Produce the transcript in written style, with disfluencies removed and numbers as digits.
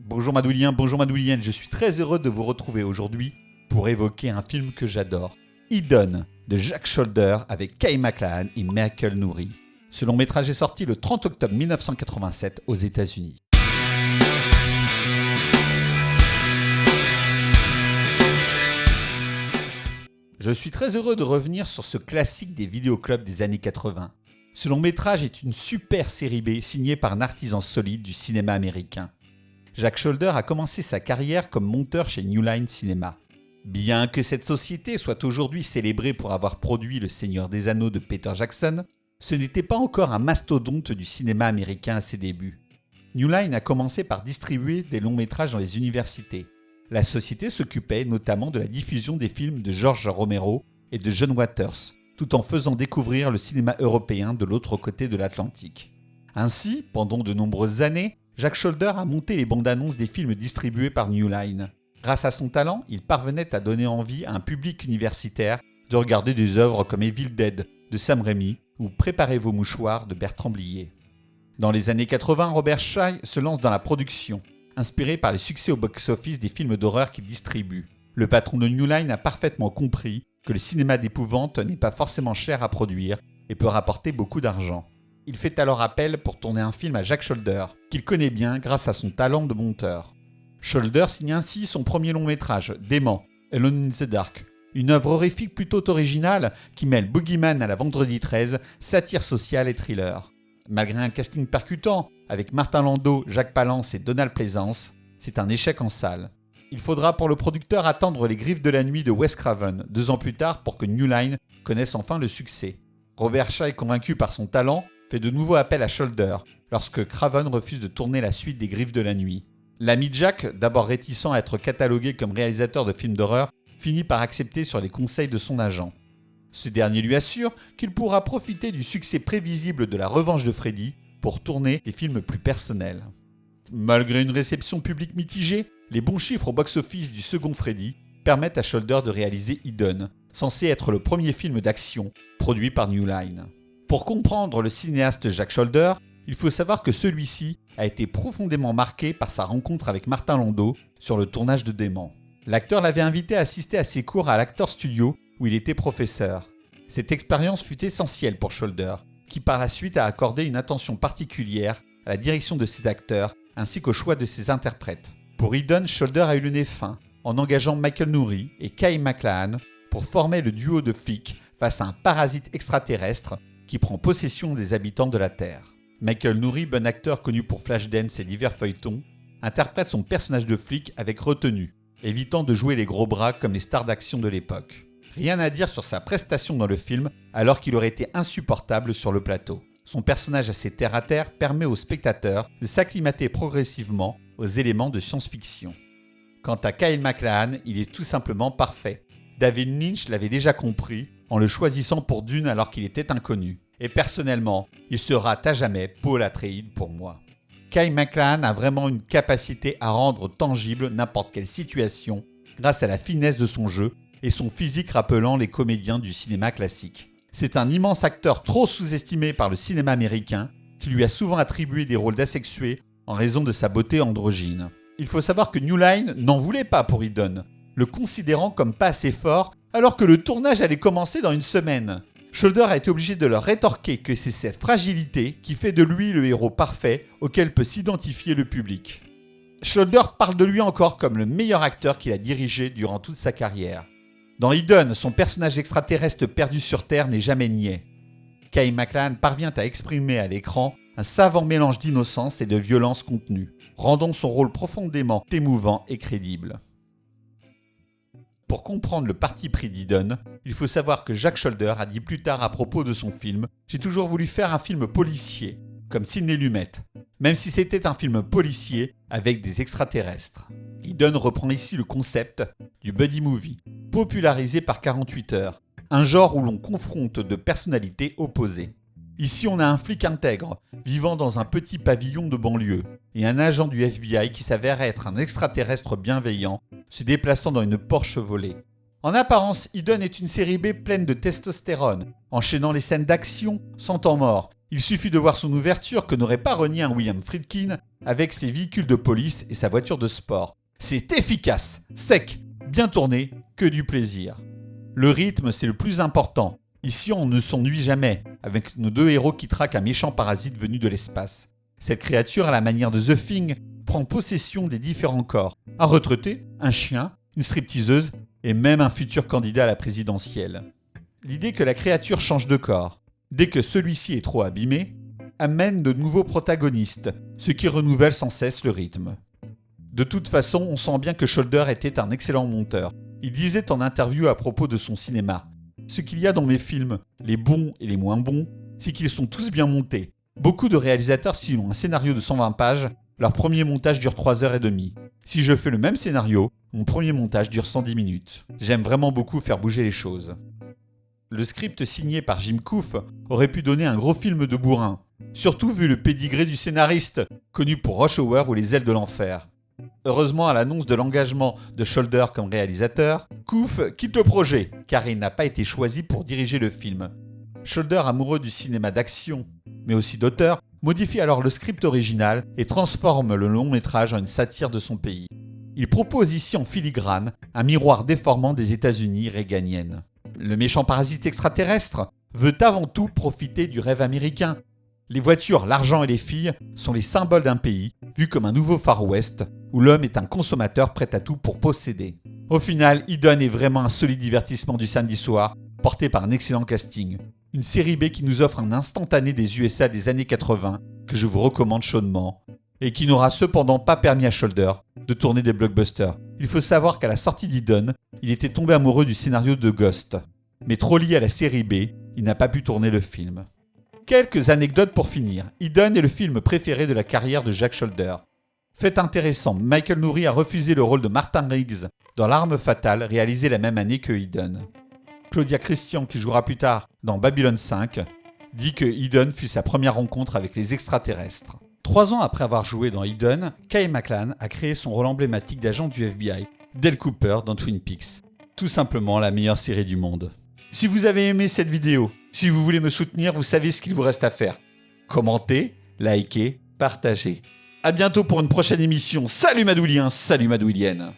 Bonjour Madoulien, bonjour Madoulienne, je suis très heureux de vous retrouver aujourd'hui pour évoquer un film que j'adore, Eden, de Jack Sholder avec Kay McLachlan et Michael Nouri. Ce long métrage est sorti le 30 octobre 1987 aux États-Unis. Je suis très heureux de revenir sur ce classique des vidéoclubs des années 80. Ce long métrage est une super série B signée par un artisan solide du cinéma américain. Jack Sholder a commencé sa carrière comme monteur chez New Line Cinema. Bien que cette société soit aujourd'hui célébrée pour avoir produit Le Seigneur des Anneaux de Peter Jackson, ce n'était pas encore un mastodonte du cinéma américain à ses débuts. New Line a commencé par distribuer des longs métrages dans les universités. La société s'occupait notamment de la diffusion des films de George Romero et de John Waters, tout en faisant découvrir le cinéma européen de l'autre côté de l'Atlantique. Ainsi, pendant de nombreuses années, Jack Sholder a monté les bandes annonces des films distribués par New Line. Grâce à son talent, il parvenait à donner envie à un public universitaire de regarder des œuvres comme Evil Dead de Sam Raimi ou Préparez vos mouchoirs de Bertrand Blier. Dans les années 80, Robert Shaye se lance dans la production, inspiré par les succès au box-office des films d'horreur qu'il distribue. Le patron de New Line a parfaitement compris que le cinéma d'épouvante n'est pas forcément cher à produire et peut rapporter beaucoup d'argent. Il fait alors appel pour tourner un film à Jack Sholder, qu'il connaît bien grâce à son talent de monteur. Sholder signe ainsi son premier long métrage, Dément, Alone in the Dark, une œuvre horrifique plutôt originale qui mêle Boogeyman à la Vendredi 13, satire sociale et thriller. Malgré un casting percutant, avec Martin Landau, Jacques Palance et Donald Pleasence, c'est un échec en salle. Il faudra pour le producteur attendre Les Griffes de la Nuit de Wes Craven, 2 ans plus tard pour que New Line connaisse enfin le succès. Robert Shaye, convaincu par son talent, fait de nouveau appel à Sholder, lorsque Craven refuse de tourner la suite des Griffes de la Nuit. L'ami Jack, d'abord réticent à être catalogué comme réalisateur de films d'horreur, finit par accepter sur les conseils de son agent. Ce dernier lui assure qu'il pourra profiter du succès prévisible de La Revanche de Freddy pour tourner des films plus personnels. Malgré une réception publique mitigée, les bons chiffres au box-office du second Freddy permettent à Sholder de réaliser Eden, censé être le premier film d'action produit par New Line. Pour comprendre le cinéaste Jack Sholder, il faut savoir que celui-ci a été profondément marqué par sa rencontre avec Martin Landau sur le tournage de Dément. L'acteur l'avait invité à assister à ses cours à l'Actors Studio où il était professeur. Cette expérience fut essentielle pour Sholder, qui par la suite a accordé une attention particulière à la direction de ses acteurs ainsi qu'au choix de ses interprètes. Pour Eden, Sholder a eu le nez fin en engageant Michael Nouri et Kay McLachlan pour former le duo de flics face à un parasite extraterrestre qui prend possession des habitants de la Terre. Michael Nouri, bon acteur connu pour Flashdance et l'hiver feuilleton, interprète son personnage de flic avec retenue, évitant de jouer les gros bras comme les stars d'action de l'époque. Rien à dire sur sa prestation dans le film alors qu'il aurait été insupportable sur le plateau. Son personnage assez terre-à-terre permet aux spectateurs de s'acclimater progressivement aux éléments de science-fiction. Quant à Kyle MacLachlan, il est tout simplement parfait. David Lynch l'avait déjà compris en le choisissant pour Dune alors qu'il était inconnu. Et personnellement, il sera à jamais Paul Atreides pour moi. Kyle MacLachlan a vraiment une capacité à rendre tangible n'importe quelle situation grâce à la finesse de son jeu et son physique rappelant les comédiens du cinéma classique. C'est un immense acteur trop sous-estimé par le cinéma américain qui lui a souvent attribué des rôles d'asexué en raison de sa beauté androgyne. Il faut savoir que New Line n'en voulait pas pour Eden, le considérant comme pas assez fort alors que le tournage allait commencer dans une semaine. Sholder a été obligé de leur rétorquer que c'est cette fragilité qui fait de lui le héros parfait auquel peut s'identifier le public. Sholder parle de lui encore comme le meilleur acteur qu'il a dirigé durant toute sa carrière. Dans Eden, son personnage extraterrestre perdu sur Terre n'est jamais niais. Kyle MacLachlan parvient à exprimer à l'écran un savant mélange d'innocence et de violence contenue, rendant son rôle profondément émouvant et crédible. Pour comprendre le parti pris d'Eden, il faut savoir que Jack Sholder a dit plus tard à propos de son film « J'ai toujours voulu faire un film policier, comme Sidney Lumet, même si c'était un film policier avec des extraterrestres. » Eden reprend ici le concept du buddy movie, popularisé par 48 heures, un genre où l'on confronte deux personnalités opposées. Ici, on a un flic intègre, vivant dans un petit pavillon de banlieue, et un agent du FBI qui s'avère être un extraterrestre bienveillant, se déplaçant dans une Porsche volée. En apparence, Eden est une série B pleine de testostérone, enchaînant les scènes d'action sans temps mort, Il suffit de voir son ouverture que n'aurait pas renié un William Friedkin avec ses véhicules de police et sa voiture de sport. C'est efficace, sec, bien tourné, que du plaisir. Le rythme, c'est le plus important. Ici, on ne s'ennuie jamais, avec nos deux héros qui traquent un méchant parasite venu de l'espace. Cette créature, à la manière de The Thing, prend possession des différents corps. Un retraité, un chien, une stripteaseuse et même un futur candidat à la présidentielle. L'idée que la créature change de corps, dès que celui-ci est trop abîmé, amène de nouveaux protagonistes, ce qui renouvelle sans cesse le rythme. De toute façon, on sent bien que Sholder était un excellent monteur. Il disait en interview à propos de son cinéma: « Ce qu'il y a dans mes films, les bons et les moins bons, c'est qu'ils sont tous bien montés. Beaucoup de réalisateurs, s'ils ont un scénario de 120 pages, leur premier montage dure 3h30. Si je fais le même scénario, mon premier montage dure 110 minutes. J'aime vraiment beaucoup faire bouger les choses. » Le script signé par Jim Koof aurait pu donner un gros film de bourrin, surtout vu le pédigré du scénariste, connu pour Rush Hour ou Les Ailes de l'Enfer. Heureusement, à l'annonce de l'engagement de Sholder comme réalisateur, Koof quitte le projet, car il n'a pas été choisi pour diriger le film. Sholder, amoureux du cinéma d'action, mais aussi d'auteur, modifie alors le script original et transforme le long-métrage en une satire de son pays. Il propose ici en filigrane un miroir déformant des États-Unis réganiennes. Le méchant parasite extraterrestre veut avant tout profiter du rêve américain. Les voitures, l'argent et les filles sont les symboles d'un pays, vu comme un nouveau Far West, où l'homme est un consommateur prêt à tout pour posséder. Au final, Eden est vraiment un solide divertissement du samedi soir, porté par un excellent casting. Une série B qui nous offre un instantané des USA des années 80, que je vous recommande chaudement, et qui n'aura cependant pas permis à Sholder de tourner des blockbusters. Il faut savoir qu'à la sortie d'Eden, il était tombé amoureux du scénario de Ghost. Mais trop lié à la série B, il n'a pas pu tourner le film. Quelques anecdotes pour finir. Eden est le film préféré de la carrière de Jack Sholder. Fait intéressant, Michael Nouri a refusé le rôle de Martin Riggs dans L'Arme Fatale, réalisé la même année que Eden. Claudia Christian, qui jouera plus tard dans Babylon 5, dit que Eden fut sa première rencontre avec les extraterrestres. 3 ans après avoir joué dans Eden, Kyle MacLachlan a créé son rôle emblématique d'agent du FBI, Dale Cooper dans Twin Peaks. Tout simplement la meilleure série du monde. Si vous avez aimé cette vidéo, si vous voulez me soutenir, vous savez ce qu'il vous reste à faire. Commentez, likez, partagez. À bientôt pour une prochaine émission. Salut Madoulien, salut Madouilienne.